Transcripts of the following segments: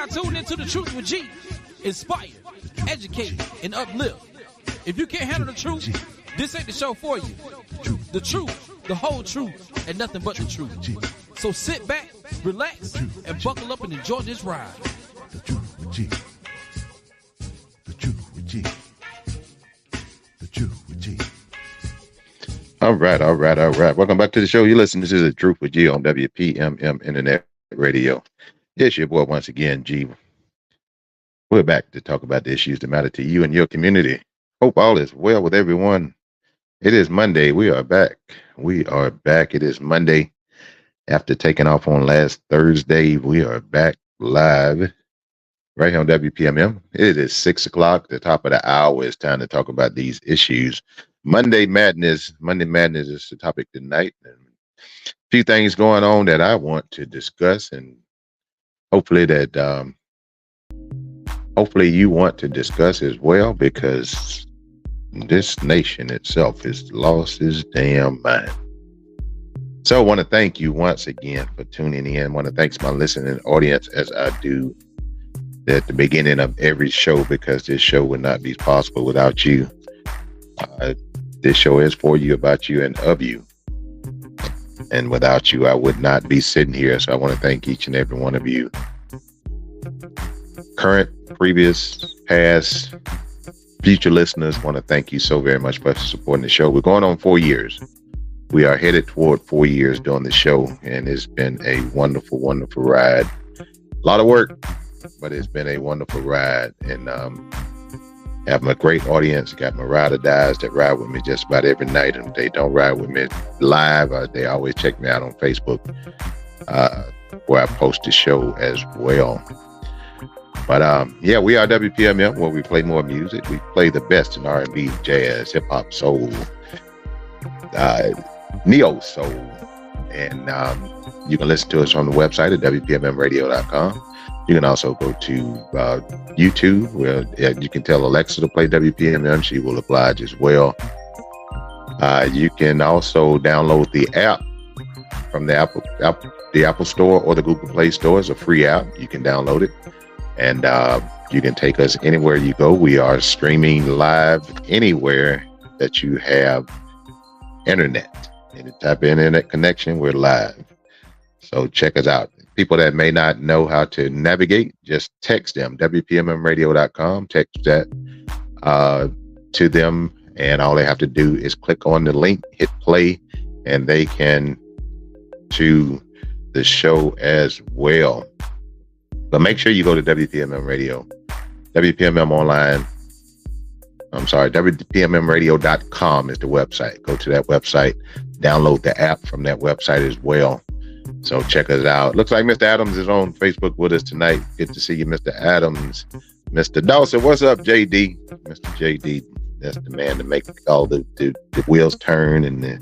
tuned into the Truth with G. Inspire, educate, and uplift. If you can't handle the truth, this ain't the show for you. The truth, the whole truth, and nothing but the truth. So sit back, relax, and buckle up and enjoy this ride. The Truth with G. The Truth with G. The Truth with G. All right. Welcome back to the show. You're listening to The Truth with G on WPMM Internet Radio. It's your boy once again, G. We're back to talk about the issues that matter to you and your community. Hope all is well with everyone. It is Monday. We are back. It is Monday. After taking off on last Thursday, we are back live right here on WPMM. It is 6 o'clock. The top of the hour. It's time to talk about these issues. Monday Madness is the topic tonight. And a few things going on that I want to discuss, and hopefully you want to discuss as well, because this nation itself has lost its damn mind. So I want to thank you once again for tuning in. I want to thank my listening audience, as I do at the beginning of every show, because this show would not be possible without you. This show is for you, about you, and of you. And without you, I would not be sitting here. So I want to thank each and every one of you. Current, previous, past, future listeners, want to thank you so very much for supporting the show. We're going on 4 years. We are headed toward 4 years doing the show, and it's been a wonderful, wonderful ride. A lot of work, but it's been a wonderful ride. And having a great audience. Got my ride or dies that ride with me just about every night, and they don't ride with me live. They always check me out on Facebook, where I post the show as well. But yeah, we are WPMM, where we play more music. We play the best in R&B, jazz, hip hop, soul, neo soul, and you can listen to us on the website at WPMMradio.com. You can also go to YouTube, where you can tell Alexa to play WPMM. She will oblige as well. You can also download the app from the Apple Store or the Google Play Store. It's a free app. You can download it, and you can take us anywhere you go. We are streaming live anywhere that you have internet. Any type of internet connection, we're live. So check us out. People that may not know how to navigate, just text them, WPMMradio.com. Text that to them, and all they have to do is click on the link, hit play, and they can to the show as well. But make sure you go to WPMM Radio, WPMM online. I'm sorry, WPMMradio.com is the website. Go to that website, download the app from that website as well. So check us out. Looks like Mr. Adams is on Facebook with us tonight. Good to see you, Mr. Adams. Mr. Dawson, what's up, JD? Mr. JD, that's the man to make all the wheels turn and the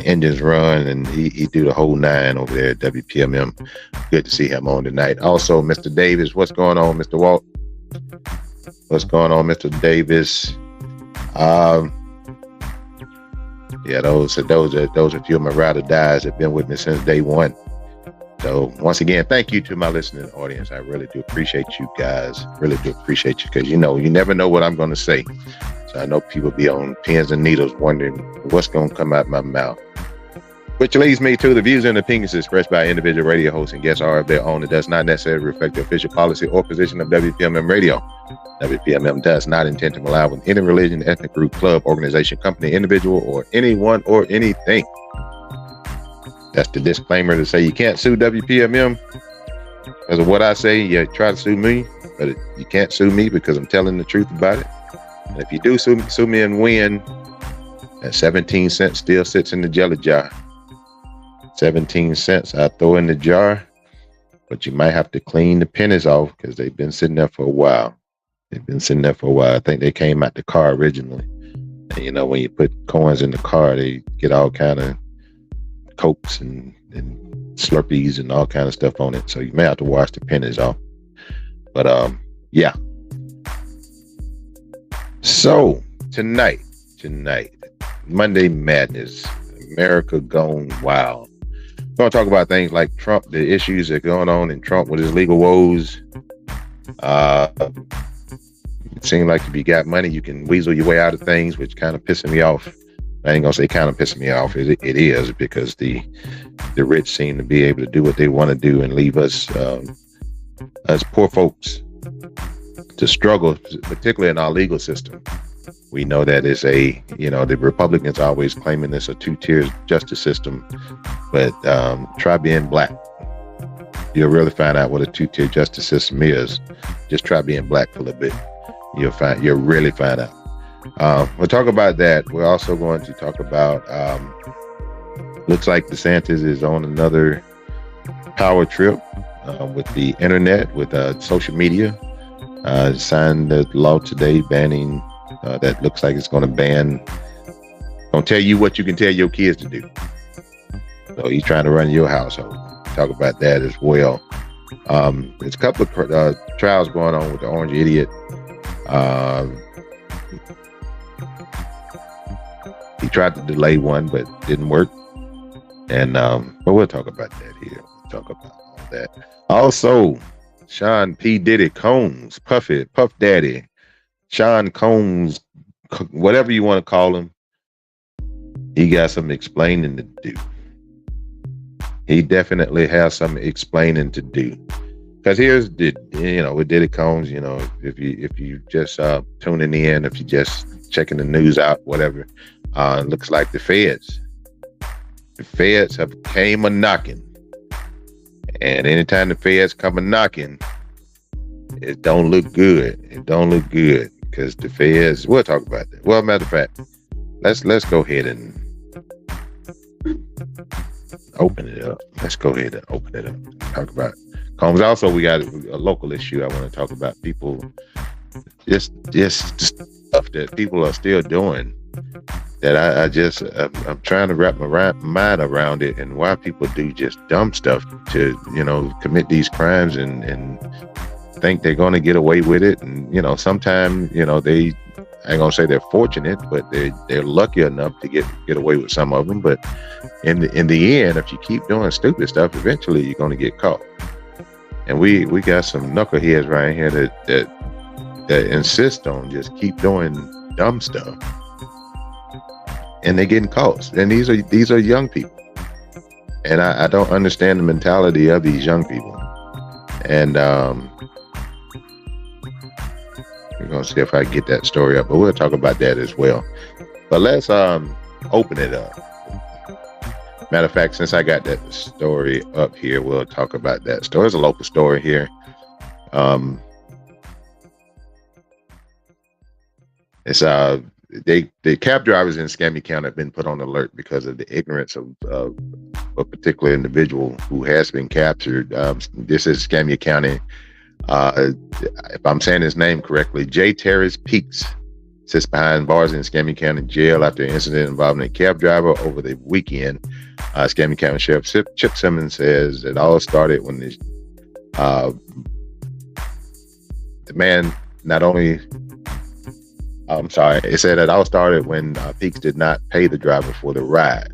engines run, and he do the whole nine over there at WPMM. Good to see him on tonight. Also, Mr. Davis, what's going on, Mr. Walt? What's going on, Mr. Davis? Yeah, those are a few of my ride or dies that have been with me since day one. So once again, thank you to my listening audience. I really do appreciate you guys. Really do appreciate you, because you never know what I'm going to say. So I know people be on pins and needles wondering what's going to come out my mouth. Which leads me to the views and opinions expressed by individual radio hosts and guests are of their own. It does not necessarily reflect the official policy or position of WPMM Radio. WPMM does not intend to ally with any religion, ethnic group, club, organization, company, individual, or anyone or anything. That's the disclaimer to say you can't sue WPMM because of what I say. You try to sue me, but you can't sue me because I'm telling the truth about it. And if you do sue me and win, that 17 cents still sits in the jelly jar. 17 cents I throw in the jar, but you might have to clean the pennies off because they've been sitting there for a while. I think they came out the car originally. And when you put coins in the car, they get all kind of Cokes and Slurpees and all kind of stuff on it. So you may have to wash the pennies off. But yeah. So tonight, Monday Madness, America gone wild. We're going to talk about things like Trump, the issues that are going on in Trump with his legal woes. It seems like if you got money, you can weasel your way out of things, which kind of pissing me off. I ain't gonna say kind of pissing me off. It is, because the rich seem to be able to do what they want to do and leave us poor folks to struggle, particularly in our legal system. We know that it's the Republicans always claiming it's a two-tier justice system, but try being black. You'll really find out what a two-tier justice system is. Just try being black for a little bit. You'll really find out. We'll talk about that. We're also going to talk about, looks like DeSantis is on another power trip with the internet, with social media. Signed the law today banning, that looks like it's going to gonna tell you what you can tell your kids to do. So he's trying to run your household. Talk about that as well. There's a couple of trials going on with the Orange Idiot. He tried to delay one, but didn't work. And but we'll talk about that here. We'll talk about all that. Also, Sean P. Diddy Combs, Puff Daddy, Sean Combs, whatever you want to call him, he got some explaining to do. He definitely has some explaining to do. Because here's with Diddy Combs, if you just tuning in, if you just checking the news out, whatever, looks like the feds have came a knocking. And anytime the feds come a knocking, it don't look good. It don't look good, because the feds, we'll talk about that. Well, matter of fact, let's go ahead and open it up. Let's go ahead and open it up. Talk about Combs. Also, we got a local issue I want to talk about. People, just stuff that people are still doing that I'm trying to wrap my mind around it, and why people do just dumb stuff to, commit these crimes and think they're going to get away with it. And, sometimes, they, I ain't gonna say they're fortunate, but they're lucky enough to get away with some of them. But in the end, if you keep doing stupid stuff, eventually you're gonna get caught. And we got some knuckleheads right here that insist on just keep doing dumb stuff, and they're getting caught. And these are young people, and I don't understand the mentality of these young people. And we're gonna see if I get that story up, but we'll talk about that as well. But let's open it up. Matter of fact, since I got that story up here, we'll talk about that story. It's a local story here. It's the cab drivers in Escambia County have been put on alert because of the ignorance of a particular individual who has been captured. This is Escambia County. If I'm saying his name correctly, J. Terrace Peaks sits behind bars in Escambia County Jail after an incident involving a cab driver over the weekend. Escambia County Sheriff Chip Simmons says it all started when the man not only it said it all started when Peaks did not pay the driver for the ride.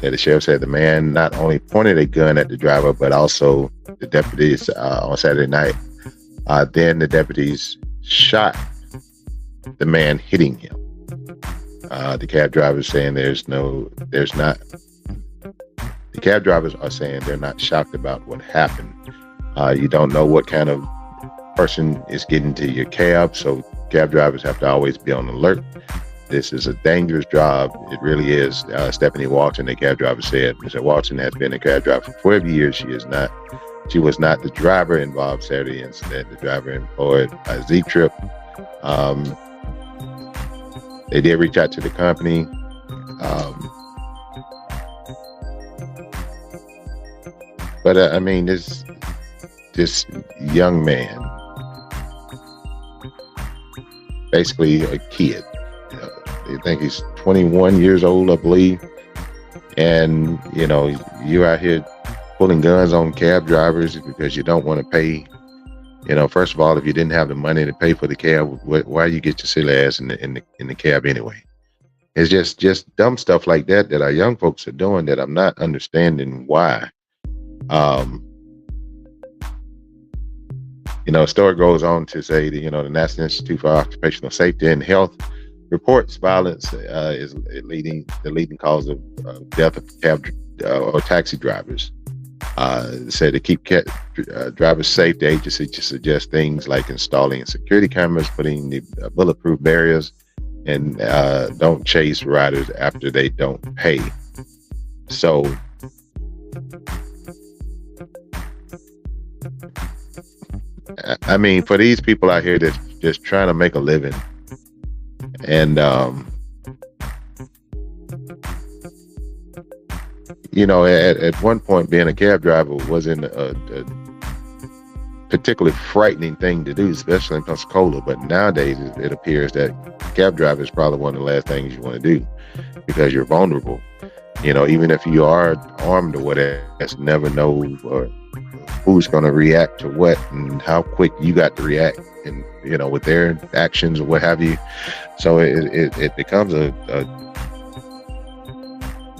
The sheriff said the man not only pointed a gun at the driver, but also the deputies on Saturday night. Then the deputies shot the man, hitting him. The cab drivers saying the cab drivers are saying they're not shocked about what happened. You don't know what kind of person is getting to your cab, so cab drivers have to always be on alert. This is a dangerous job. It really is. Stephanie Walton, the cab driver, said, Mr. Walton has been a cab driver for 12 years. She was not the driver involved Saturday incident. The driver employed by Z-Trip. They did reach out to the company. But I mean, this young man, basically a kid. They think he's 21 years old, I believe. And, you're out here pulling guns on cab drivers because you don't want to pay. First of all, if you didn't have the money to pay for the cab, why you get your silly ass in the cab anyway? It's just dumb stuff like that our young folks are doing that I'm not understanding why. Story goes on to say that, the National Institute for Occupational Safety and Health reports violence is the leading cause of death of cab or taxi drivers. Said to keep drivers safe, the agency just suggests things like installing security cameras, putting the bulletproof barriers, and don't chase riders after they don't pay. So I mean, for these people out here that's just trying to make a living, and at one point, being a cab driver wasn't a particularly frightening thing to do, especially in Pensacola. But nowadays, it appears that cab driver is probably one of the last things you want to do, because you're vulnerable. Even if you are armed or whatever, you never know who's going to react to what and how quick you got to react, and with their actions or what have you. So it becomes a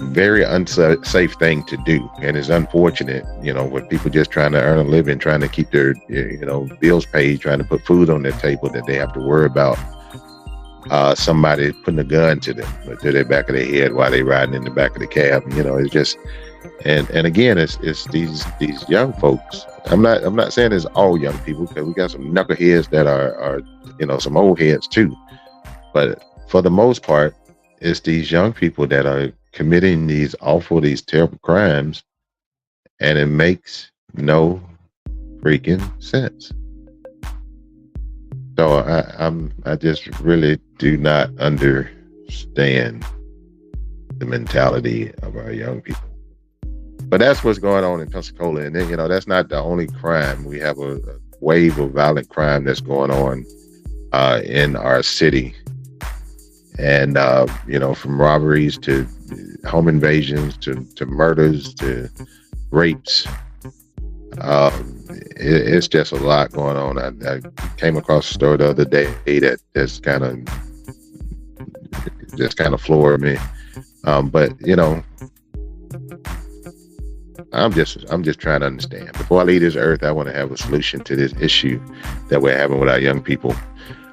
very unsafe thing to do, and it's unfortunate, with people just trying to earn a living, trying to keep their bills paid, trying to put food on their table, that they have to worry about somebody putting a gun to their back of their head while they riding in the back of the cab. It's just, and again, it's these young folks. I'm not saying it's all young people, because we got some knuckleheads that are some old heads too, but for the most part, it's these young people that are committing these terrible crimes, and it makes no freaking sense. So I just really do not understand the mentality of our young people. But that's what's going on in Pensacola, and then that's not the only crime. We have a wave of violent crime that's going on in our city, and from robberies to home invasions to murders to rapes. It's just a lot going on. I came across a story the other day that's kind of floored me. But I'm just trying to understand. Before I leave this earth, I want to have a solution to this issue that we're having with our young people.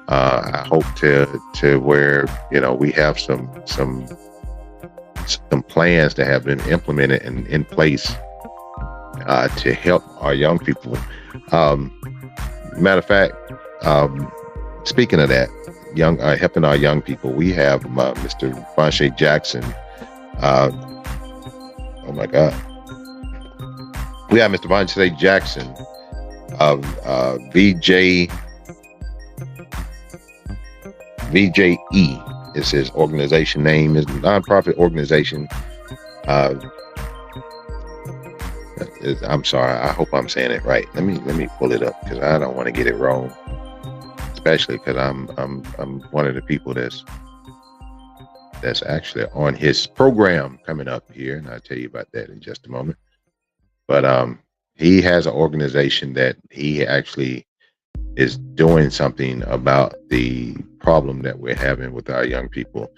I hope to where we have some plans that have been implemented and in place to help our young people. Matter of fact, speaking of that, helping our young people, we have Mr. Vanshay Jackson. Oh my God. We have Mr. Vanshay Jackson of VJE is his organization name, his nonprofit organization. I'm sorry, I hope I'm saying it right. Let me pull it up, because I don't want to get it wrong, especially because I'm one of the people that's actually on his program coming up here, and I'll tell you about that in just a moment. But he has an organization that he actually is doing something about the problem that we're having with our young people.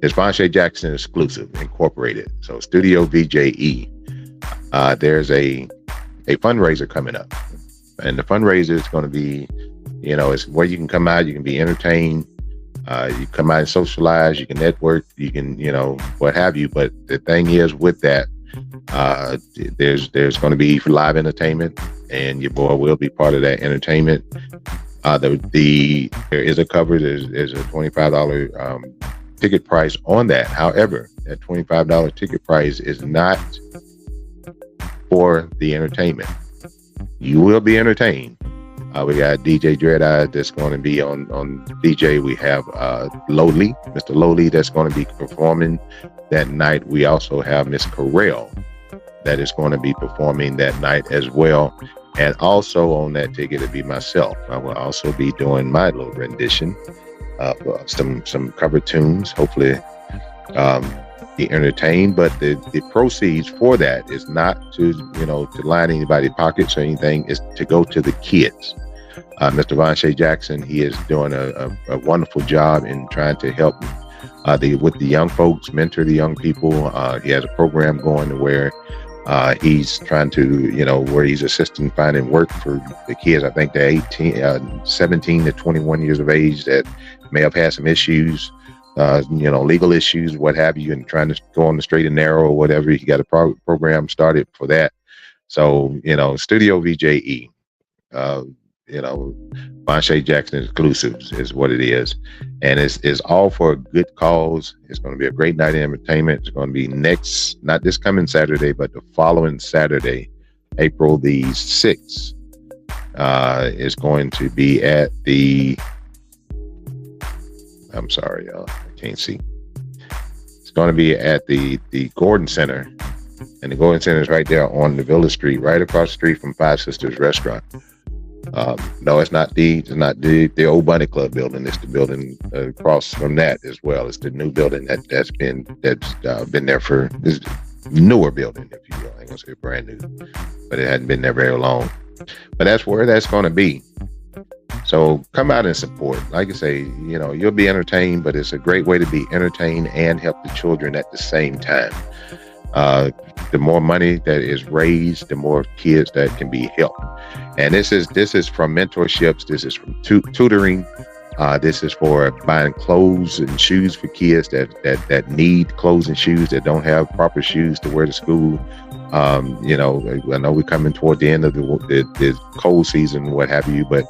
It's Vanshay Jackson Exclusive Incorporated. So Studio VJE. There's a fundraiser coming up, and the fundraiser is going to be, it's where you can come out, you can be entertained, you come out and socialize, you can network, you can, what have you. But the thing is with that, there's going to be live entertainment, and your boy will be part of that entertainment. There is a cover. There's a $25 ticket price on that. However, that $25 ticket price is not for the entertainment. You will be entertained. We got DJ Dread-Eye that's going to be on DJ. We have Lowly, Mr. Lowly, that's going to be performing that night. We also have Miss Carell that is going to be performing that night as well. And also on that ticket to be myself. I will also be doing my little rendition of some cover tunes. Hopefully be entertained. But the proceeds for that is not to line anybody's pockets or anything. It's to go to the kids. Mr. Vanshay Jackson, he is doing a wonderful job in trying to help with the young folks, mentor the young people. He has a program going to where He's trying to, where he's assisting finding work for the kids. I think they're 17 to 21 years of age that may have had some issues, legal issues, what have you, and trying to go on the straight and narrow or whatever. He got a program started for that. So, Studio VJE, Bonshea Jackson exclusives is what it is. And it's all for a good cause. It's going to be a great night of entertainment. It's going to be not this coming Saturday, but the following Saturday, April the 6th, is going to be at I'm sorry, y'all, I can't see. It's going to be at the Gordon Center. And the Gordon Center is right there on the Villa Street, right across the street from Five Sisters Restaurant. No, it's not the old Bunny Club building. It's the building across from that as well. It's the new building that's been there for this newer building, if you will. I ain't gonna say brand new, but it hadn't been there very long. But that's where that's going to be. So come out and support. Like I say, you'll be entertained, but it's a great way to be entertained and help the children at the same time. The more money that is raised, the more kids that can be helped. And this is from mentorships. This is from tutoring. This is for buying clothes and shoes for kids that need clothes and shoes, that don't have proper shoes to wear to school. I know we're coming toward the end of the cold season, what have you, but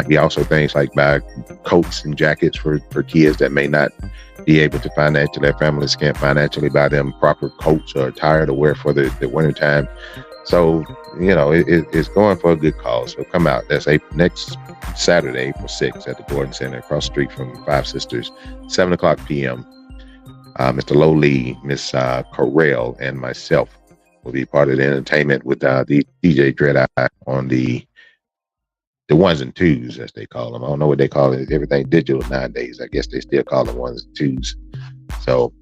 he also things like buy coats and jackets for kids that may not be able to their families can't financially buy them proper coats or attire to wear for the winter time. So, it's going for a good cause. So come out. That's next Saturday, April 6th at the Gordon Center across the street from Five Sisters, 7:00 p.m. Mr. Lowlee, Miss Correll, and myself will be part of the entertainment with the DJ Dread Eye on the ones and twos, as they call them. I don't know what they call it. Everything digital nowadays. I guess they still call them ones and twos. So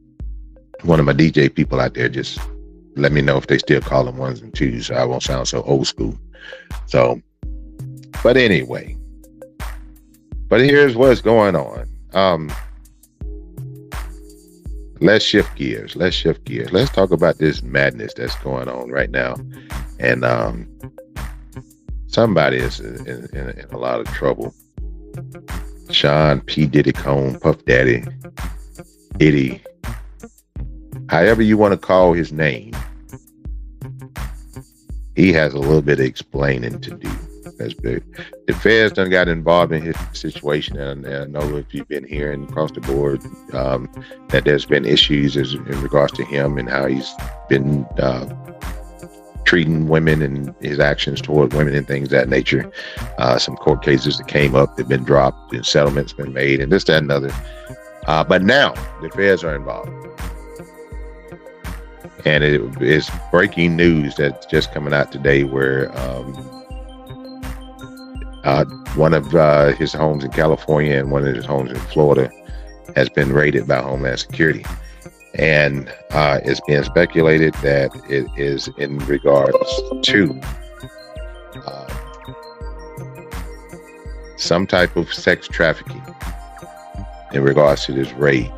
one of my DJ people out there, just let me know if they still call them ones and twos, so I won't sound so old school. So, but anyway, here's what's going on. Let's shift gears. Let's talk about this madness that's going on right now. And somebody is in a lot of trouble. Sean P. Diddy Cone, Puff Daddy, Diddy, however you want to call his name, he has a little bit of explaining to do. That's big. The feds done got involved in his situation, and I know if you've been hearing across the board that there's been issues in regards to him and how he's been treating women and his actions toward women and things of that nature. Some court cases that came up, they've been dropped, and settlements been made, and this, that, and other. But now the feds are involved. And it is breaking news that's just coming out today where one of his homes in California and one of his homes in Florida has been raided by Homeland Security. And it's being speculated that it is in regards to some type of sex trafficking in regards to this raid.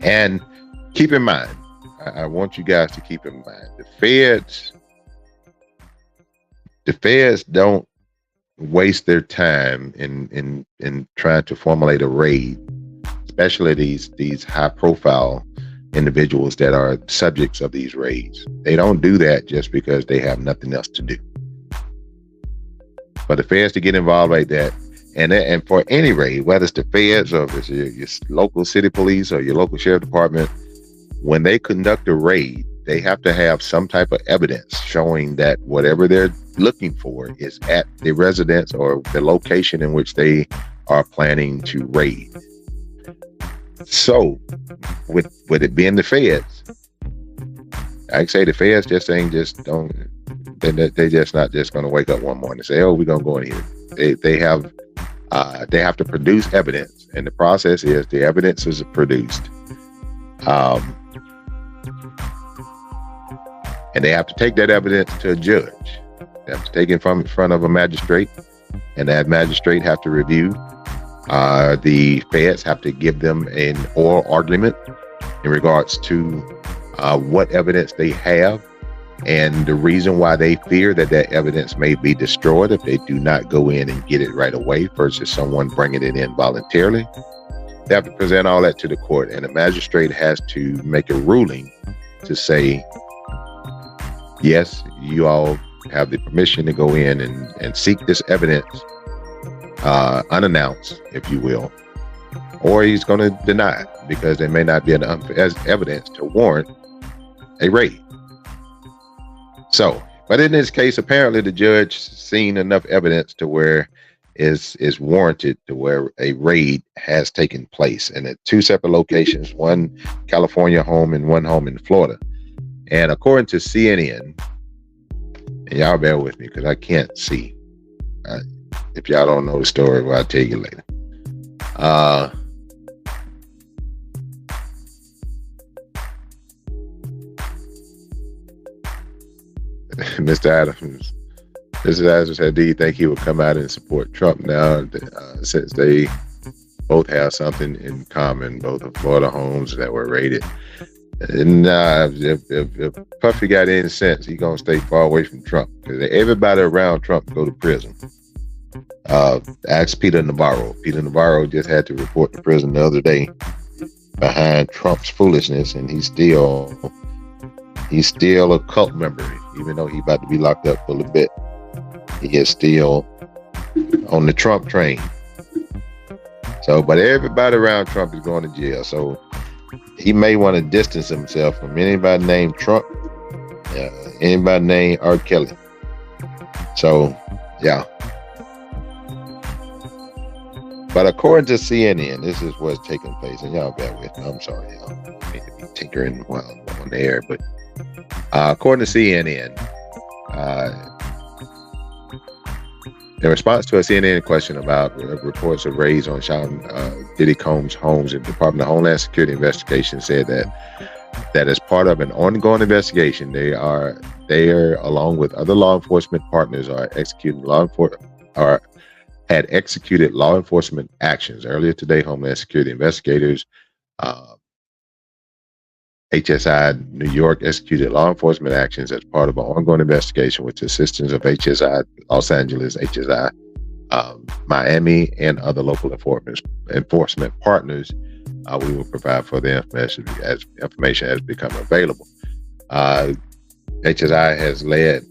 And keep in mind, I want you guys to keep in mind, the feds don't waste their time in trying to formulate a raid, especially these high profile individuals that are subjects of these raids. They don't do that just because they have nothing else to do. For the feds to get involved like that, and for any raid, whether it's the feds or if it's your local city police or your local sheriff department, when they conduct a raid, they have to have some type of evidence showing that whatever they're looking for is at the residence or the location in which they are planning to raid. So, with it being the feds, I'd say the feds they just not just going to wake up one morning and say, "Oh, we're going to go in here." They have to produce evidence, and the process is the evidence is produced. And they have to take that evidence to a judge. They have to take it in front of a magistrate, and that magistrate have to review. The feds have to give them an oral argument in regards to what evidence they have, and the reason why they fear that evidence may be destroyed if they do not go in and get it right away versus someone bringing it in voluntarily. They have to present all that to the court, and the magistrate has to make a ruling to say, yes, you all have the permission to go in and seek this evidence unannounced, if you will, or he's going to deny it because there may not be enough evidence to warrant a raid. So, but in this case, apparently the judge seen enough evidence to where is warranted to where a raid has taken place, and at two separate locations, one California home and one home in Florida. And according to CNN, and y'all bear with me because I can't see. If y'all don't know the story, well, I'll tell you later. Mr. Adams said, do you think he would come out and support Trump now, since they both have something in common, both of Florida homes that were raided? Nah, if Puffy got any sense, he gonna stay far away from Trump, because everybody around Trump go to prison. Ask Peter Navarro. Peter Navarro just had to report to prison the other day behind Trump's foolishness, and he's still a cult member, even though he's about to be locked up for a little bit. He is still on the Trump train. So, but everybody around Trump is going to jail. So he may want to distance himself from anybody named Trump, anybody named R. Kelly. So, yeah. But according to CNN, this is what's taking place. And y'all bear with me. I'm sorry, y'all. I need to be tinkering while I'm on the air. But according to CNN, in response to a CNN question about reports of raids on Sean Diddy Combs' homes, the Department of Homeland Security investigation said that as part of an ongoing investigation, they are along with other law enforcement partners had executed law enforcement actions. Earlier today, Homeland Security investigators, HSI New York, executed law enforcement actions as part of an ongoing investigation with the assistance of HSI Los Angeles, HSI Miami, and other local enforcement partners. We will provide for the information as become available. HSI has led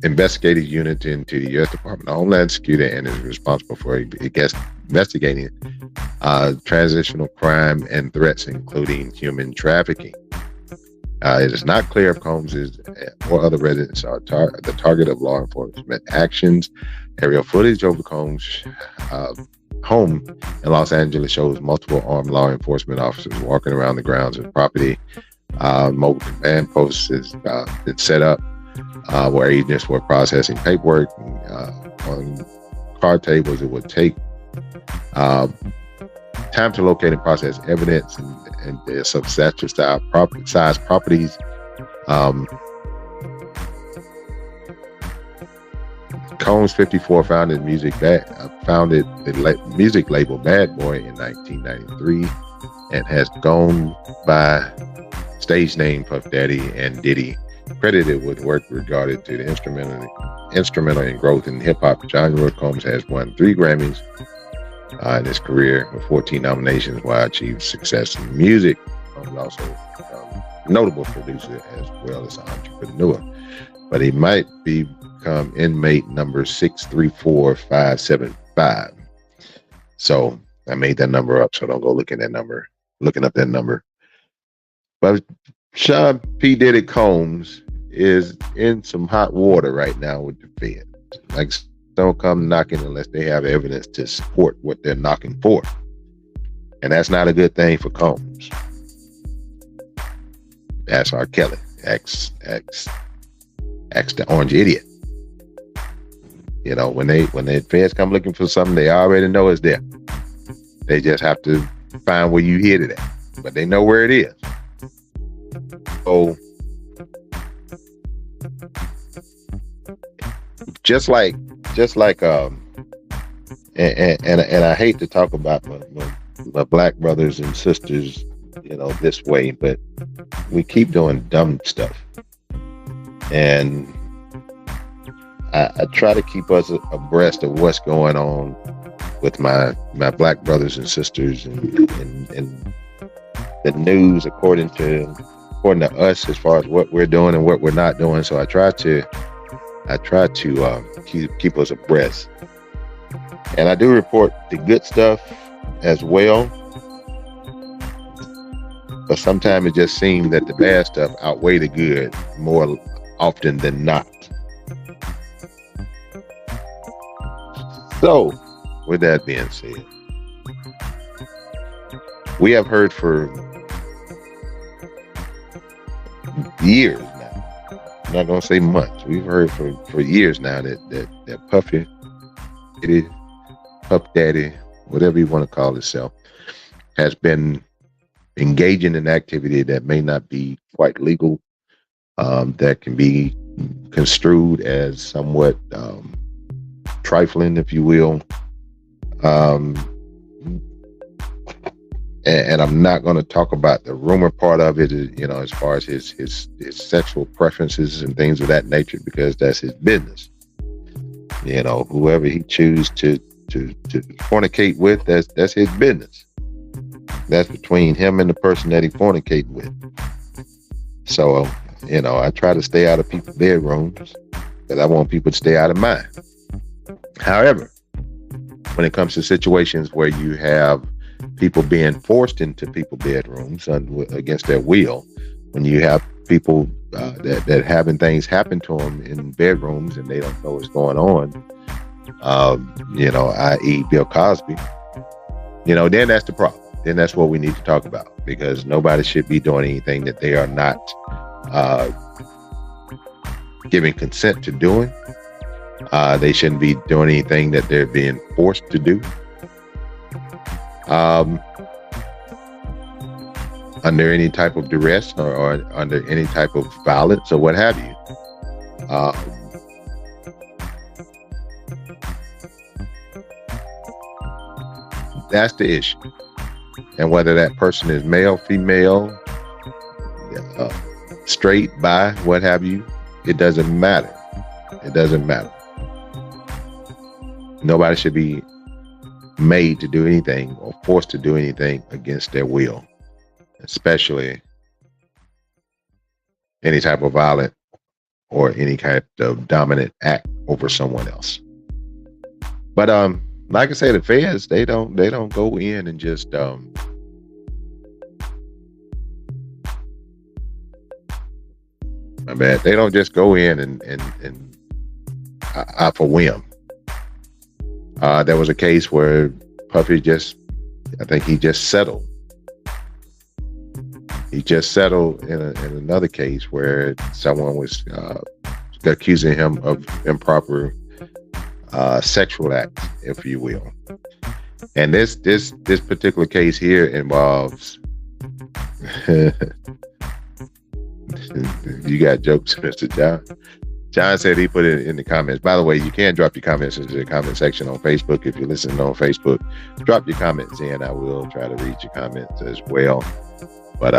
investigative unit into the U.S. Department of Homeland Security and is responsible for investigating transitional crime and threats, including human trafficking. It is not clear if Combs or other residents are the target of law enforcement actions. Aerial footage over Combs' home in Los Angeles shows multiple armed law enforcement officers walking around the grounds of the property. Mobile command posts is set up where agents were processing paperwork on card tables. It would take time to locate and process evidence and substantial size properties. Combs, 54, founded the music label Bad Boy in 1993 and has gone by stage name Puff Daddy and Diddy, credited with work regarded to the instrumental in growth in hip-hop genre. Combs has won 3 Grammys in his career with 14 nominations while achieved success in music. Combs also a notable producer as well as an entrepreneur. But he might become inmate number 634575. So I made that number up, so don't go looking up that number. But Sean P. Diddy Combs is in some hot water right now with the Fed. Like, don't come knocking unless they have evidence to support what they're knocking for. And that's not a good thing for Combs. That's R. Kelly, ex the orange idiot. You know, when the feds come looking for something, they already know it's there. They just have to find where you hid it at. But they know where it is. So just like and I hate to talk about my black brothers and sisters this way, but we keep doing dumb stuff. And I try to keep us abreast of what's going on with my black brothers and sisters and the news according to us as far as what we're doing and what we're not doing. So I try to keep us abreast, and I do report the good stuff as well. But sometimes it just seems that the bad stuff outweigh the good more often than not. So, with that being said, we have heard for years now. I'm not gonna say months. We've heard for years now that Puffy, Puff Daddy, whatever you want to call himself, has been engaging in activity that may not be quite legal, that can be construed as somewhat trifling, if you will. And I'm not going to talk about the rumor part of it, as far as his sexual preferences and things of that nature, because that's his business. Whoever he chooses to fornicate with, that's his business. That's between him and the person that he fornicated with. So, I try to stay out of people's bedrooms because I want people to stay out of mine. However, when it comes to situations where you have people being forced into people's bedrooms against their will, when you have people that having things happen to them in bedrooms and they don't know what's going on, i.e. Bill Cosby, then that's the problem. Then that's what we need to talk about, because nobody should be doing anything that they are not giving consent to doing. They shouldn't be doing anything that they're being forced to do. Under any type of duress or under any type of violence or what have you. That's the issue. And whether that person is male, female, straight, bi, what have you, it doesn't matter. It doesn't matter. Nobody should be made to do anything or forced to do anything against their will, especially any type of violent or any kind of dominant act over someone else. But like I say, the feds, they don't go in and just they don't just go in and off a whim. There was a case where Puffy I think he just settled. He just settled in another case where someone was accusing him of improper sexual acts, if you will. And this particular case here involves you got jokes, Mr. John. John said he put it in the comments. By the way, you can drop your comments into the comment section on Facebook. If you're listening on Facebook, drop your comments in. I will try to read your comments as well. But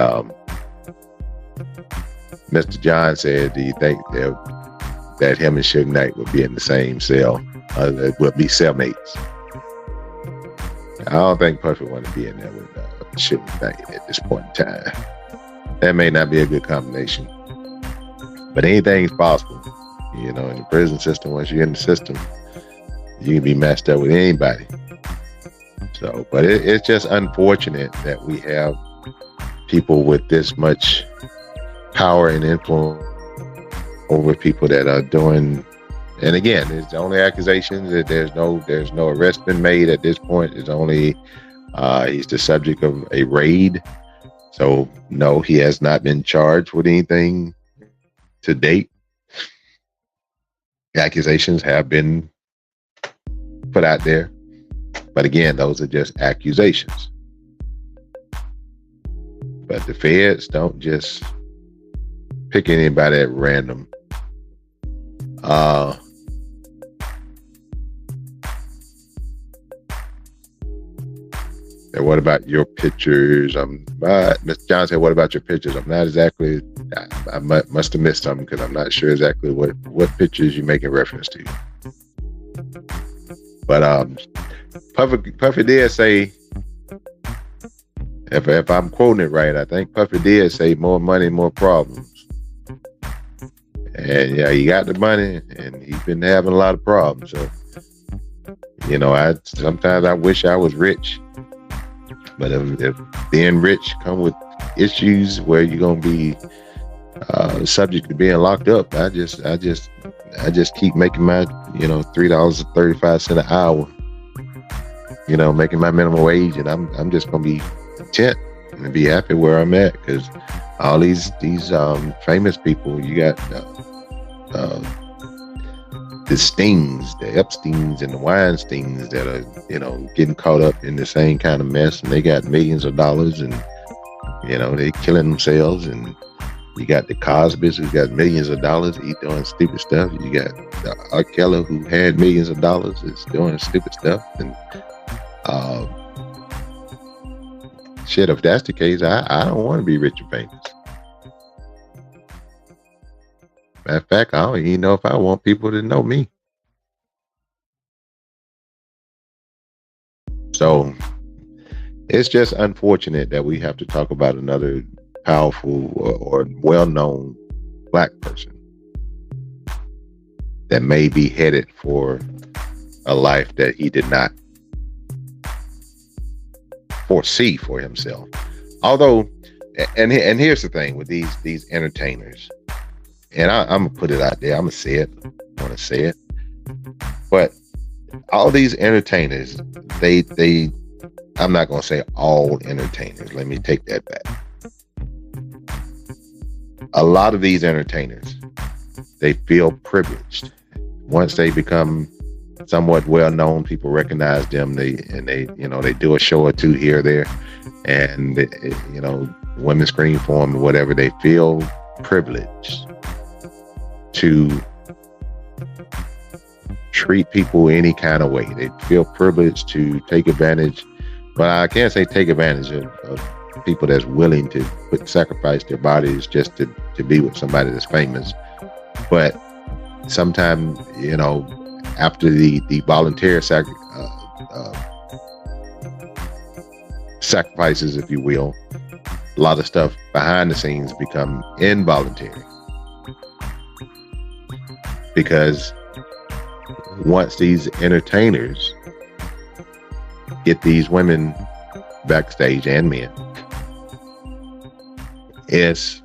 Mr. John said, do you think that him and Suge Knight would be in the same cell? Would be cellmates? I don't think Puffy want to be in there with Suge Knight at this point in time. That may not be a good combination. But anything's possible. In the prison system, once you're in the system, you can be matched up with anybody. So, but it's just unfortunate that we have people with this much power and influence over people that are doing. And again, it's only accusations. That there's no arrest been made at this point. It's only he's the subject of a raid. So no, he has not been charged with anything to date. Accusations have been put out there, but again, those are just accusations. But the feds don't just pick anybody at random. And what about your pictures? Mr. John said, what about your pictures? I'm not exactly, I must have missed something because I'm not sure exactly what pictures you're making reference to. But Puffy did say, if I'm quoting it right, I think Puffy did say more money, more problems. And yeah, he got the money and he's been having a lot of problems. So, sometimes I wish I was rich. But if being rich come with issues where you're gonna be subject to being locked up, I just keep making my $3.35 an hour, making my minimum wage, and I'm just gonna be content and be happy where I'm at, because all these famous people, you got the Stings, the Epsteins and the Weinsteins that are, getting caught up in the same kind of mess, and they got millions of dollars, and, they killing themselves. And you got the Cosbys who got millions of dollars, he doing stupid stuff. You got R. Kelly who had millions of dollars, is doing stupid stuff. And shit, if that's the case, I don't want to be rich and famous. Matter of fact, I don't even know if I want people to know me. So it's just unfortunate that we have to talk about another powerful or well-known Black person that may be headed for a life that he did not foresee for himself. Although, and here's the thing with these entertainers, and I'm gonna put it out there, I'm gonna say it, I want to say it, but all these entertainers, they I'm not gonna say all entertainers, let me take that back. A lot of these entertainers, they feel privileged. Once they become somewhat well known, people recognize them, they do a show or two here or there, and women scream for them or whatever, they feel privileged to treat people any kind of way. They feel privileged to take advantage, but I can't say take advantage of people that's willing to sacrifice their bodies just to be with somebody that's famous. But sometimes, after the voluntary sacrifices, if you will, a lot of stuff behind the scenes become involuntary. Because once these entertainers get these women backstage, and men, it's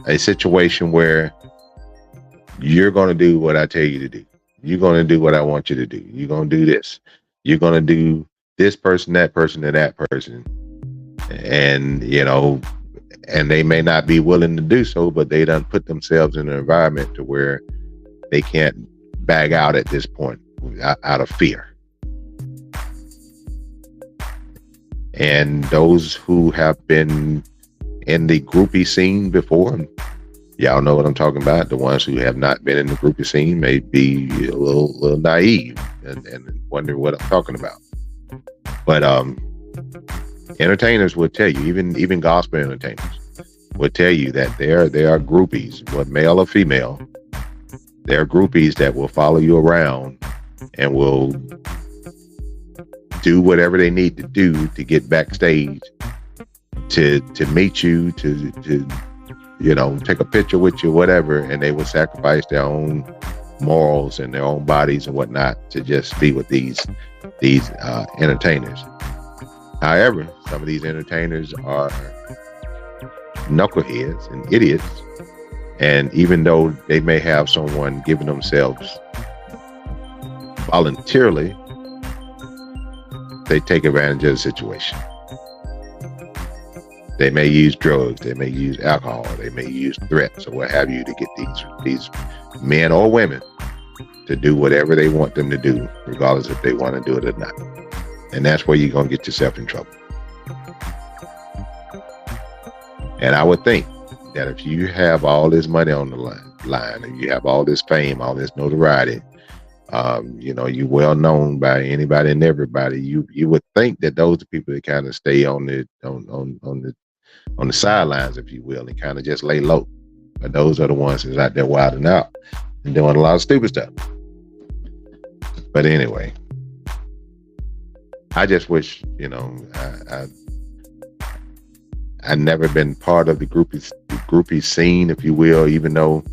a situation where you're going to do what I tell you to do. You're going to do what I want you to do. You're going to do this. You're going to do this person, that person, and that person. And, and they may not be willing to do so, but they done put themselves in an environment to where they can't bag out at this point out of fear. And those who have been in the groupie scene before, y'all know what I'm talking about. The ones who have not been in the groupie scene may be a little naive and wonder what I'm talking about. But entertainers will tell you, even gospel entertainers will tell you that there are groupies, whether male or female. There are groupies that will follow you around and will do whatever they need to do to get backstage, to meet you, to take a picture with you, whatever, and they will sacrifice their own morals and their own bodies and whatnot to just be with these entertainers. However, some of these entertainers are knuckleheads and idiots, and even though they may have someone giving themselves voluntarily, they take advantage of the situation. They may use drugs, they may use alcohol, they may use threats or what have you to get these men or women to do whatever they want them to do, regardless if they want to do it or not. And that's where you're going to get yourself in trouble. And I would think that if you have all this money on the line, and you have all this fame, all this notoriety, You know, you well known by anybody and everybody. You would think that those are people that kind of stay on the sidelines, if you will, and kind of just lay low. But those are the ones that's out there wilding out and doing a lot of stupid stuff. But anyway, I just wish, you know, I never been part of the groupie scene, if you will, even though,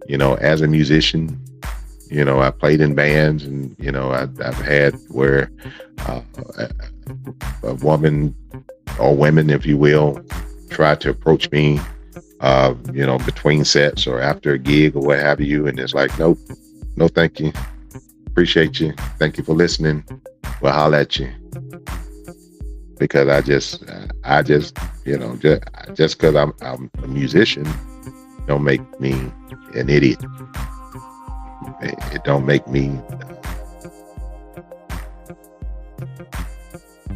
you know, as a musician, you know, I played in bands, and, you know, I've had where a woman or women, if you will, try to approach me, you know, between sets or after a gig or what have you. And it's like, nope, no, thank you. Appreciate you. Thank you for listening. We'll holler at you. Because I just, you know, just because I'm a musician, don't make me an idiot. It don't make me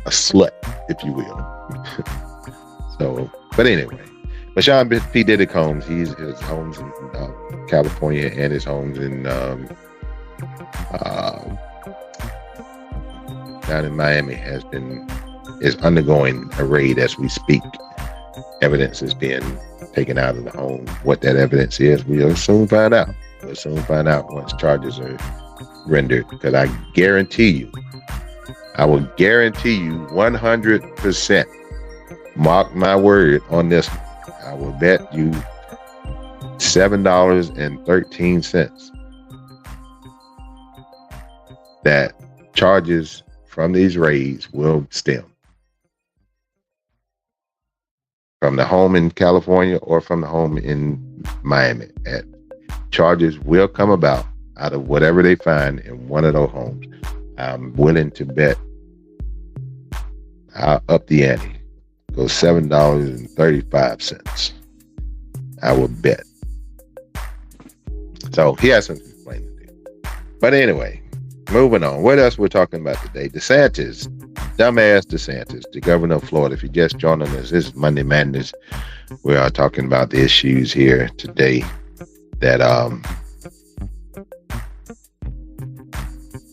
a slut, if you will. So, but anyway, but Sean P. Diddy Combs, his homes in California and his homes in down in Miami is undergoing a raid as we speak. Evidence is being taken out of the home. What that evidence is, we'll soon find out. We'll soon find out once charges are rendered, because I will guarantee you 100%, mark my word on this one, I will bet you $7.13 that charges from these raids will stem from the home in California or from the home in Miami. Charges will come about out of whatever they find in one of those homes. I'm willing to bet I'll up the ante. Go $7.35. I will bet. So he has something to explain to do. But anyway, moving on. What else we're talking about today? DeSantis, dumbass DeSantis, the governor of Florida. If you're just joining us, this is Monday Madness. We are talking about the issues here today that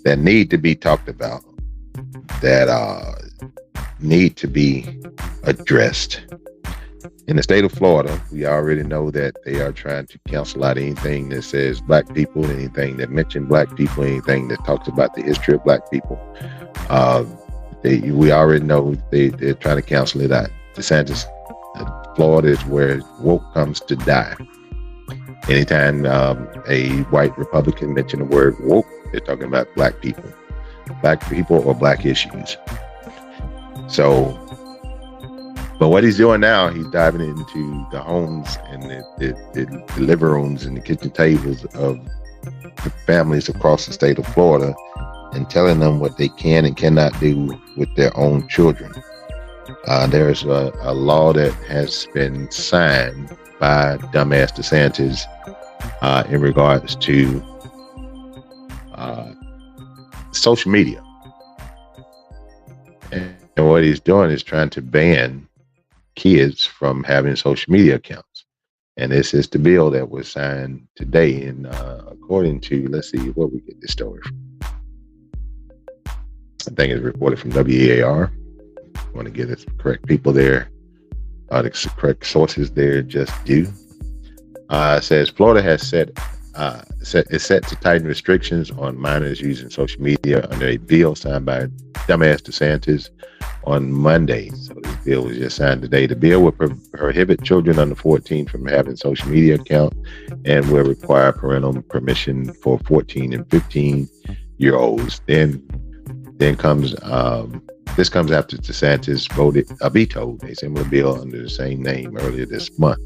that need to be talked about, that need to be addressed. In the state of Florida, we already know that they are trying to cancel out anything that says black people, anything that mentions black people, anything that talks about the history of black people. We already know they're trying to cancel it out. DeSantis, Florida is where woke comes to die. Anytime a white Republican mentions the word woke, they're talking about black people or black issues. So, but what he's doing now, he's diving into the homes and the living rooms and the kitchen tables of the families across the state of Florida and telling them what they can and cannot do with their own children. There's a law that has been signed by dumbass DeSantis in regards to social media. And what he's doing is trying to ban kids from having social media accounts. And this is the bill that was signed today. And according to, let's see where we get this story from. I think it's reported from WEAR. I want to get the correct people there, the correct sources there just due. It says Florida has set to tighten restrictions on minors using social media under a bill signed by dumbass DeSantis on Monday. So this bill was just signed today. The bill will prohibit children under 14 from having social media accounts and will require parental permission for 14 and 15-year-olds. Then comes this comes after DeSantis vetoed a similar bill under the same name earlier this month.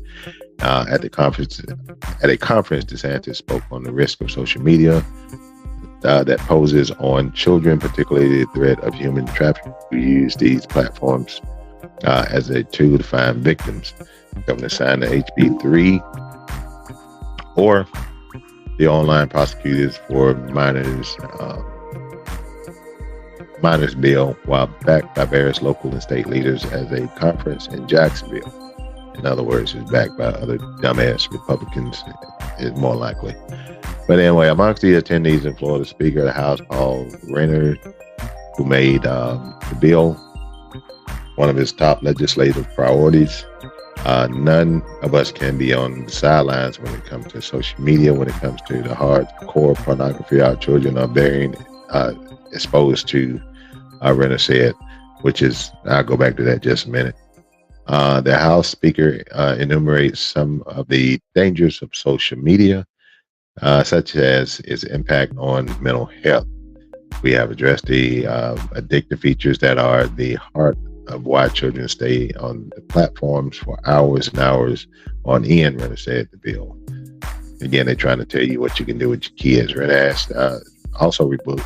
At a conference, DeSantis spoke on the risk of social media that poses on children, particularly the threat of human trafficking, who use these platforms as a tool to find victims. The governor signed the HB 3 or the online prosecutors for minors bill, while backed by various local and state leaders as a conference in Jacksonville. In other words, it's backed by other dumbass Republicans, is more likely. But anyway, amongst the attendees in Florida, Speaker of the House, Paul Renner, who made the bill one of his top legislative priorities. None of us can be on the sidelines when it comes to social media, when it comes to the hardcore pornography our children are being exposed to, Renner said, which is, I'll go back to that just a minute. The House Speaker enumerates some of the dangers of social media, such as its impact on mental health. We have addressed the addictive features that are the heart of why children stay on the platforms for hours and hours on end, Renner said the bill. Again, they're trying to tell you what you can do with your kids. Renner asked, also rebuke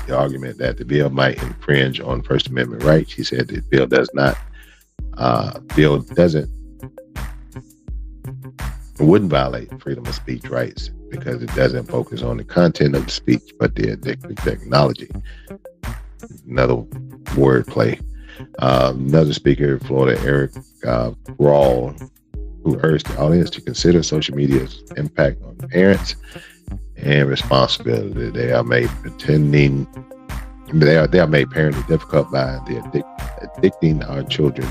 the argument that the bill might infringe on First Amendment rights. He said the bill wouldn't violate freedom of speech rights because it doesn't focus on the content of the speech, but the addictive technology. Another wordplay. Another speaker, Florida, Eric Rawl, who urged the audience to consider social media's impact on parents and responsibility. They are made parenting difficult by the addicting our children,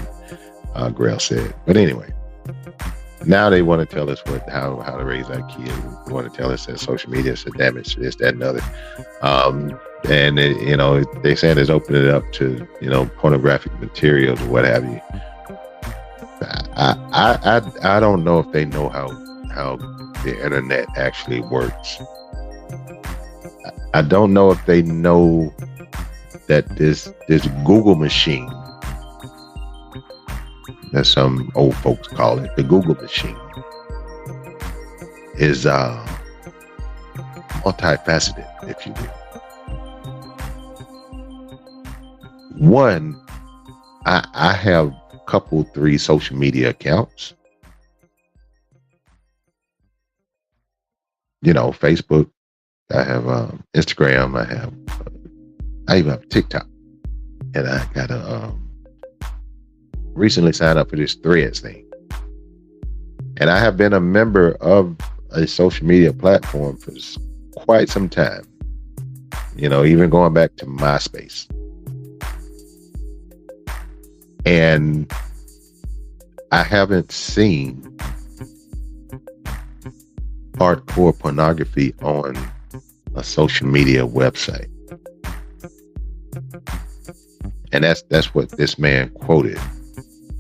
Grail said. But anyway, now they want to tell us how to raise our kids. They want to tell us that social media is a damage to this, that, and other. And they saying it's opening it up to pornographic materials or what have you. I don't know if they know how the internet actually works. I don't know if they know that this Google machine, as some old folks call it, the Google machine, is multifaceted, if you will. One, I have three social media accounts. Facebook, I have Instagram, I even have TikTok, and I got to recently signed up for this Threads thing. And I have been a member of a social media platform for quite some time, even going back to MySpace. And I haven't seen hardcore pornography on a social media website. And that's what this man quoted.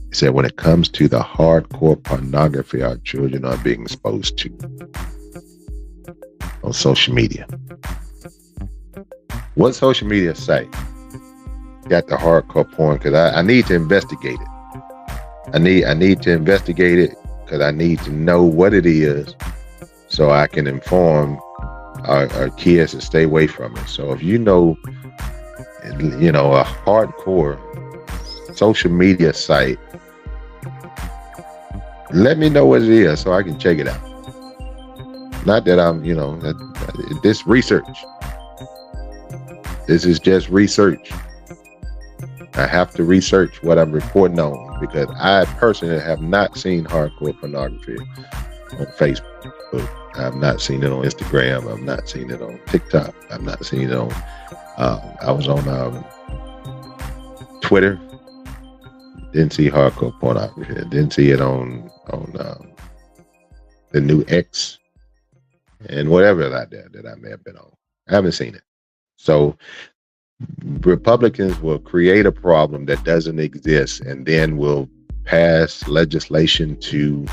He said, when it comes to the hardcore pornography our children are being exposed to on social media. What social media site got the hardcore porn? Because I need to investigate it. I need to investigate it because I need to know what it is so I can inform our kids to stay away from it. So if a hardcore social media site, let me know what it is so I can check it out. Not that I'm, this research. This is just research. I have to research what I'm reporting on because I personally have not seen hardcore pornography on Facebook. I've not seen it on Instagram. I've not seen it on TikTok. I've not seen it on, I was on Twitter. Didn't see hardcore pornography. Didn't see it on the new X and whatever like that I may have been on. I haven't seen it. So Republicans will create a problem that doesn't exist and then will pass legislation to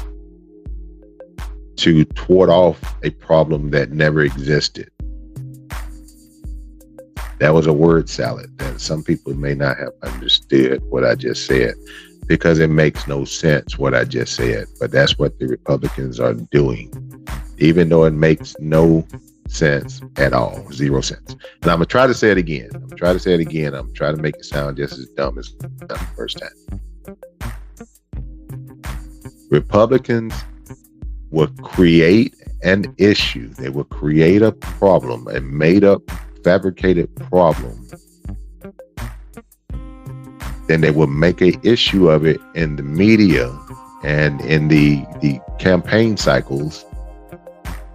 thwart off a problem that never existed. That was a word salad that some people may not have understood what I just said because it makes no sense what I just said. But that's what the Republicans are doing, even though it makes no sense at all, 0 sense. And I'm gonna try to say it again. I'm trying to make it sound just as dumb as the first time. Republicans will create an issue. They will create a problem, a made up, fabricated problem then they will make a issue of it in the media and in the campaign cycles.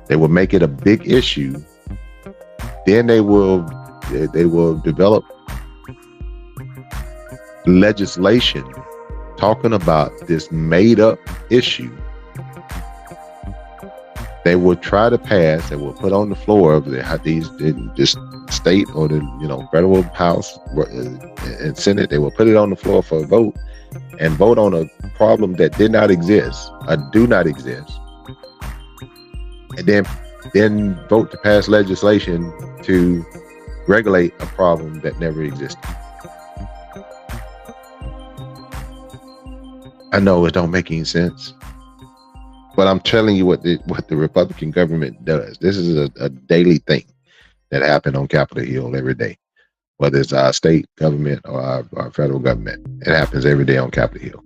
They will make it a big issue. Then they will develop legislation talking about this made up issue. They will try to pass, they will put on the floor of this state or the federal House and Senate. They will put it on the floor for a vote and vote on a problem that did not exist or do not exist, and then vote to pass legislation to regulate a problem that never existed. I know it don't make any sense, but I'm telling you what the Republican government does. This is a daily thing that happens on Capitol Hill every day, whether it's our state government or our federal government. It happens every day on Capitol Hill.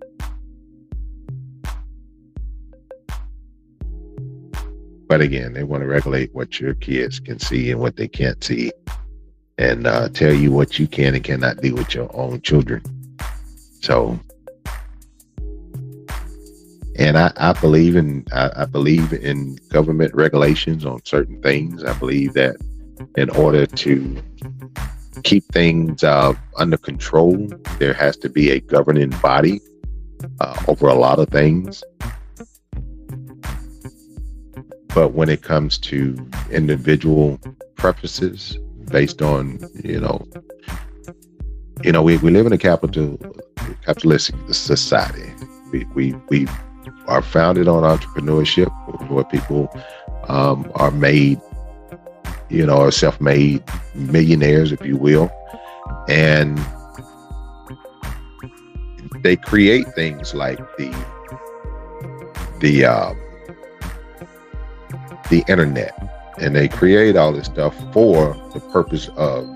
But again, they want to regulate what your kids can see and what they can't see, and tell you what you can and cannot do with your own children. So, and I believe in government regulations on certain things. I believe that in order to keep things under control, there has to be a governing body over a lot of things. But when it comes to individual preferences based on, we live in a capitalistic society. We are founded on entrepreneurship, where people are made, are self-made millionaires, if you will, and they create things like the internet, and they create all this stuff for the purpose of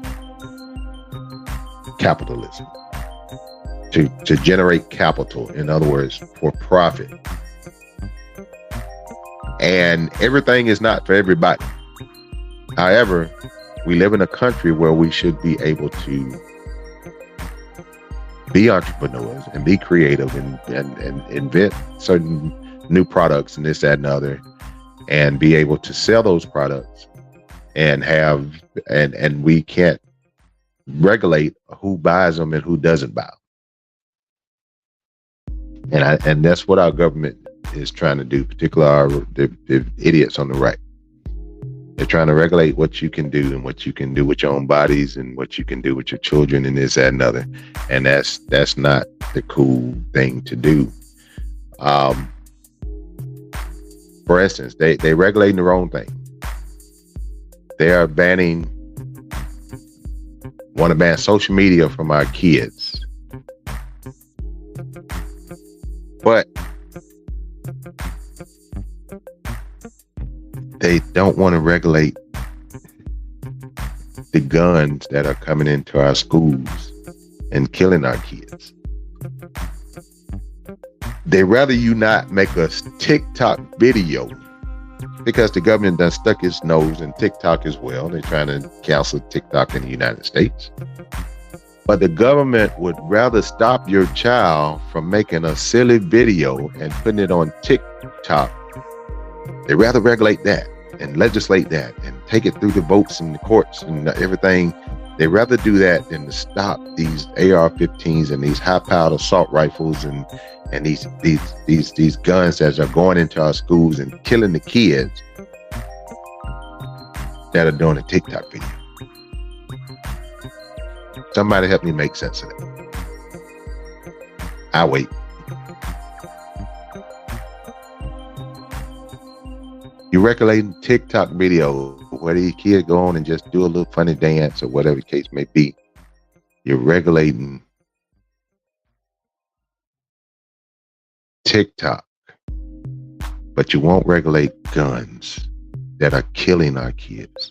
capitalism, to generate capital, in other words, for profit. And everything is not for everybody. However, we live in a country where we should be able to be entrepreneurs and be creative and invent certain new products and this, that, and other, and be able to sell those products and we can't regulate who buys them and who doesn't buy them. And that's what our government is trying to do, particularly the idiots on the right. They're trying to regulate what you can do and what you can do with your own bodies and what you can do with your children and this, that, and other. And that's not the cool thing to do. For instance, they regulating the wrong thing. They are want to ban social media from our kids. But they don't want to regulate the guns that are coming into our schools and killing our kids. They rather you not make a TikTok video, because the government done stuck its nose in TikTok as well. They're trying to cancel TikTok in the United States. But the government would rather stop your child from making a silly video and putting it on TikTok. They rather regulate that and legislate that and take it through the votes and the courts and everything. They rather do that than to stop these AR-15s and these high-powered assault rifles and these guns that are going into our schools and killing the kids that are doing a TikTok video. Somebody help me make sense of it. I'll wait. You're regulating TikTok video where these kids go on and just do a little funny dance or whatever the case may be. You're regulating TikTok, but you won't regulate guns that are killing our kids.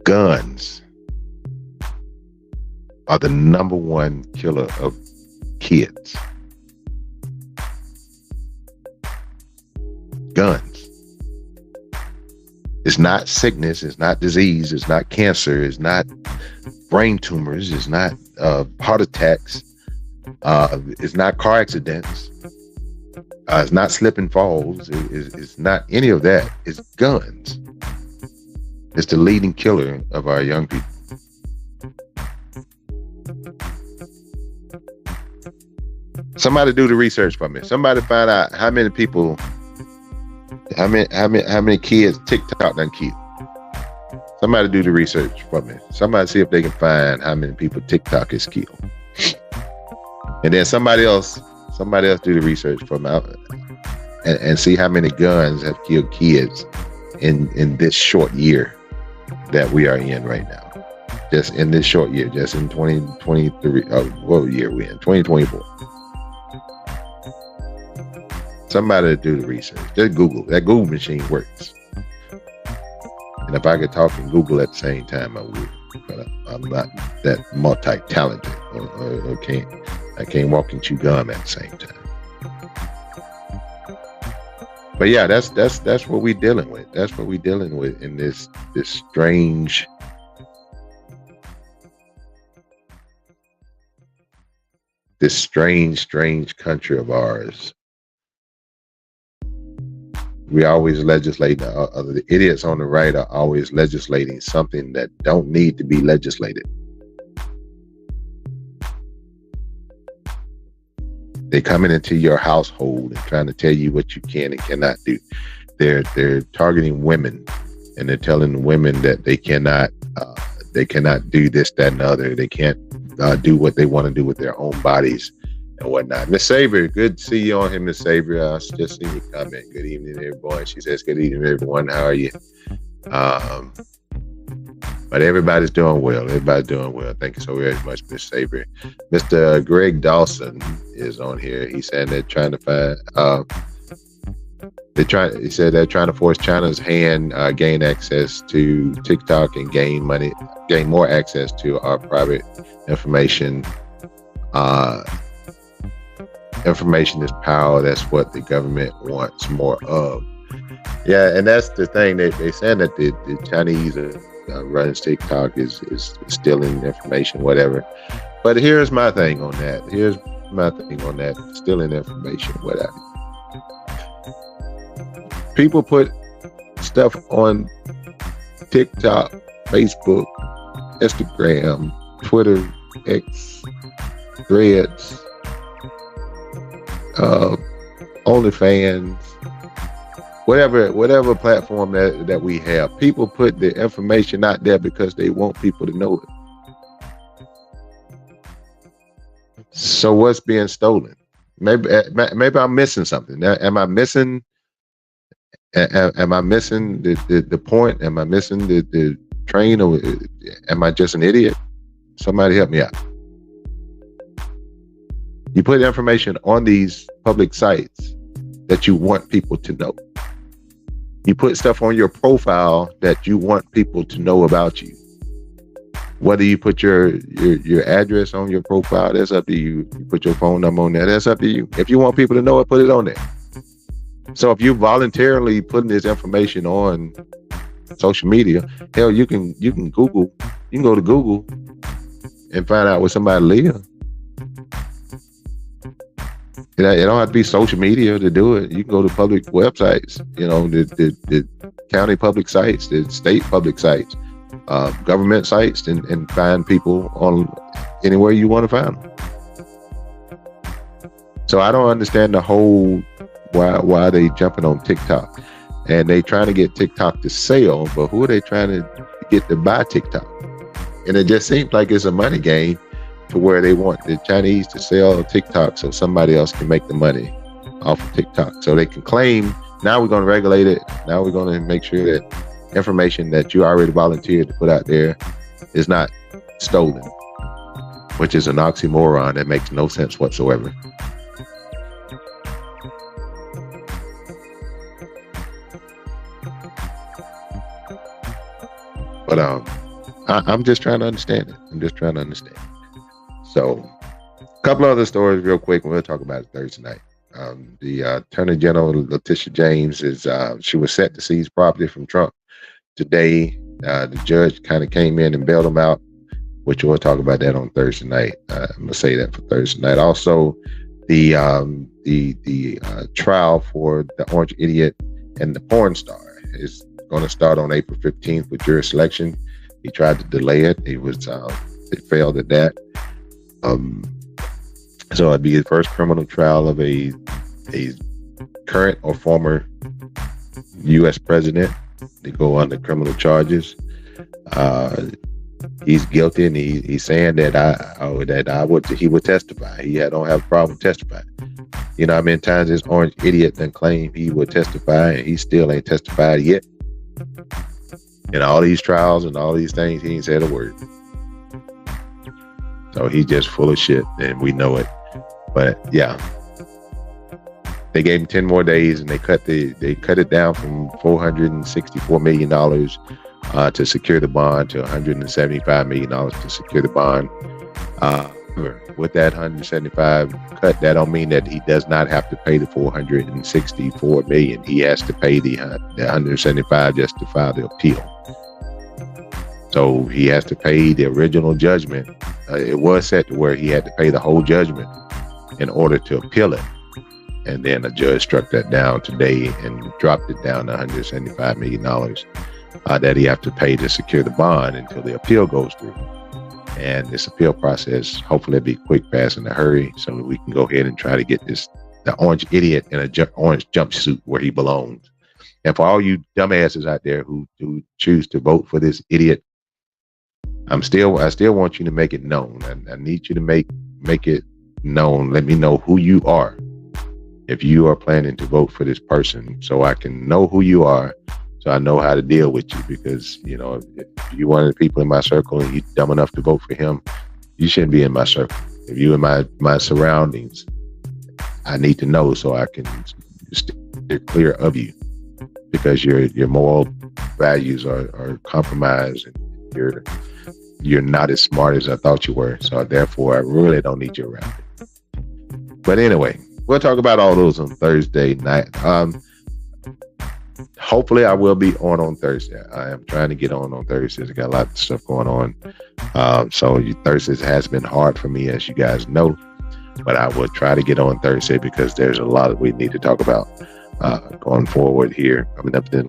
Guns are the number one killer of kids. Guns. It's not sickness, it's not disease, it's not cancer, it's not brain tumors. It's not heart attacks. It's not car accidents. It's not slip and falls. It's not any of that. It's guns. It's the leading killer of our young people. Somebody do the research for me. Somebody find out how many people, how many kids TikTok done killed. Somebody do the research for me. Somebody see if they can find how many people TikTok has killed. And then somebody else do the research for me and see how many guns have killed kids in this short year that we are in right now. Just in this short year, just in 2023, what year we in? 2024. Somebody do the research. Just Google. That Google machine works. And if I could talk and Google at the same time, I would. But I'm not that multi-talented. Or I can't walk and chew gum at the same time. But yeah, that's what we're dealing with. That's what we're dealing with in this strange country of ours. We always legislate. The idiots on the right are always legislating something that don't need to be legislated. They're coming into your household and trying to tell you what you can and cannot do. They're targeting women, and they're telling women that they cannot do this, that, and the other. They can't do what they want to do with their own bodies and whatnot. Miss Savior, good to see you on here, Miss Savior. I just seen your comment. Good evening, everyone. She says, good evening, everyone. How are you? But everybody's doing well. Everybody's doing well. Thank you so very much, Miss Savior. Mr. Greg Dawson is on here. He's saying they're trying to find. He said they're trying to force China's hand, gain access to TikTok and gain more access to our private information. Information is power. That's what the government wants more of. Yeah, and that's the thing. They saying that the Chinese runs TikTok is stealing information, whatever. But here's my thing on that. Stealing information, whatever. People put stuff on TikTok, Facebook, Instagram, Twitter, X, Threads, OnlyFans, whatever platform that we have. People put the information out there because they want people to know it. So what's being stolen? Maybe I'm missing something. Am I missing the point? Am I missing the train, or am I just an idiot? Somebody help me out. You put information on these public sites that you want people to know. You put stuff on your profile that you want people to know about you. Whether you put your address on your profile, that's up to you. You put your phone number on there, that's up to you. If you want people to know it, put it on there. So if you're voluntarily putting this information on social media, hell, you can Google. You can go to Google and find out where somebody lives. It don't have to be social media to do it. You can go to public websites, the county public sites, the state public sites, government sites, and find people on anywhere you want to find them. So I don't understand the whole why they jumping on TikTok, and they trying to get TikTok to sell, but who are they trying to get to buy TikTok? And it just seems like it's a money game, to where they want the Chinese to sell TikTok so somebody else can make the money off of TikTok. So they can claim, now we're going to regulate it. Now we're going to make sure that information that you already volunteered to put out there is not stolen, which is an oxymoron that makes no sense whatsoever. But I'm just trying to understand it. So, a couple other stories real quick. We'll talk about it Thursday night. The Attorney General, Letitia James, she was set to seize property from Trump today. The judge kind of came in and bailed him out which we'll talk about that on Thursday night. I'm gonna say that for Thursday night. Also, the trial for the Orange Idiot and the porn star is going to start on April 15th with jury selection. He tried to delay it. It failed at that. So it'd be the first criminal trial of a current or former U.S. president to go under criminal charges. He's guilty, and he's saying that he would testify. He don't have a problem testifying. You know how many times this Orange Idiot then claimed he would testify, and he still ain't testified yet. In all these trials and all these things, he ain't said a word. So he's just full of shit, and we know it. But yeah, they gave him 10 more days, and they cut it down from $464 million to secure the bond to $175 million to secure the bond. With that 175 cut, that don't mean that he does not have to pay the $464 million. He has to pay the 175 just to file the appeal. So he has to pay the original judgment. It was set to where he had to pay the whole judgment in order to appeal it. And then a judge struck that down today and dropped it down to $175 million that he have to pay to secure the bond until the appeal goes through. And this appeal process, hopefully it'll be quick, fast, in a hurry, so that we can go ahead and try to get the Orange Idiot in a orange jumpsuit where he belongs. And for all you dumbasses out there who choose to vote for this idiot, I still want you to make it known. I need you to make it known. Let me know who you are if you are planning to vote for this person, so I can know who you are, so I know how to deal with you. Because, you know, if you're one of the people in my circle and you're dumb enough to vote for him, you shouldn't be in my circle. If you're in my surroundings, I need to know so I can steer clear of you, because your moral values are compromised, and you're not as smart as I thought you were. So therefore, I really don't need you around me. But anyway, we'll talk about all those on Thursday night. Hopefully I will be on Thursday. I am trying to get on Thursdays. I got a lot of stuff going on. So Thursdays has been hard for me, as you guys know, but I will try to get on Thursday, because there's a lot that we need to talk about going forward here coming up then.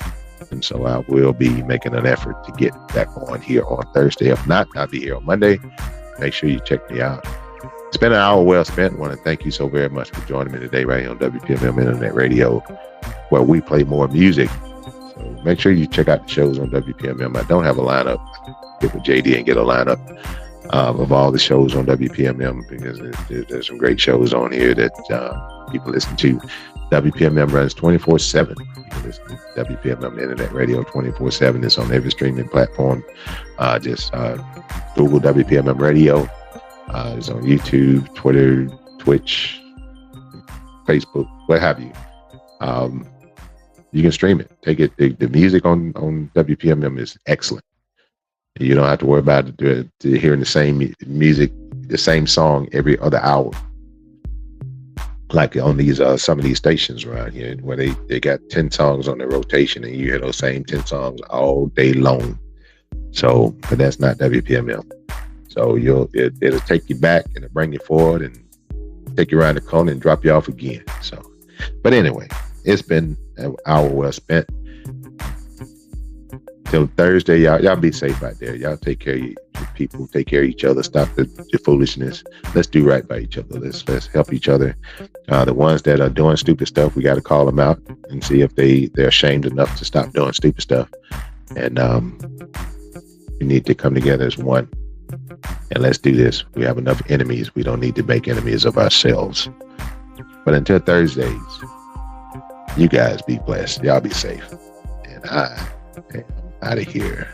And so I will be making an effort to get back on here on Thursday. If not, I'll be here on Monday. Make sure you check me out. It's been an hour well spent. I want to thank you so very much for joining me today right here on WPMM Internet Radio, where we play more music. So make sure you check out the shows on WPMM. I don't have a lineup. Get with JD and get a lineup of all the shows on WPMM, because there's some great shows on here that people listen to. WPMM runs 24/7. You can listen to WPMM Internet Radio 24/7. It's on every streaming platform. Just Google WPMM Radio. It's on YouTube, Twitter, Twitch, Facebook, what have you. You can stream it. Take it. The music on WPMM is excellent. You don't have to worry about hearing the same music, the same song every other hour, like on these some of these stations around here, where they got 10 songs on their rotation, and you hear those same 10 songs all day long. So, but that's not WPMM. So it'll take you back, and it'll bring you forward, and take you around the corner and drop you off again. So, but anyway, it's been an hour well spent. Till Thursday, y'all be safe out there. Y'all take care of your people, take care of each other. Stop the foolishness. Let's do right by each other. Let's help each other. The ones that are doing stupid stuff, we got to call them out and see if they're ashamed enough to stop doing stupid stuff. And we need to come together as one. And let's do this. We have enough enemies. We don't need to make enemies of ourselves. But until Thursdays, you guys be blessed. Y'all be safe. And I am out of here.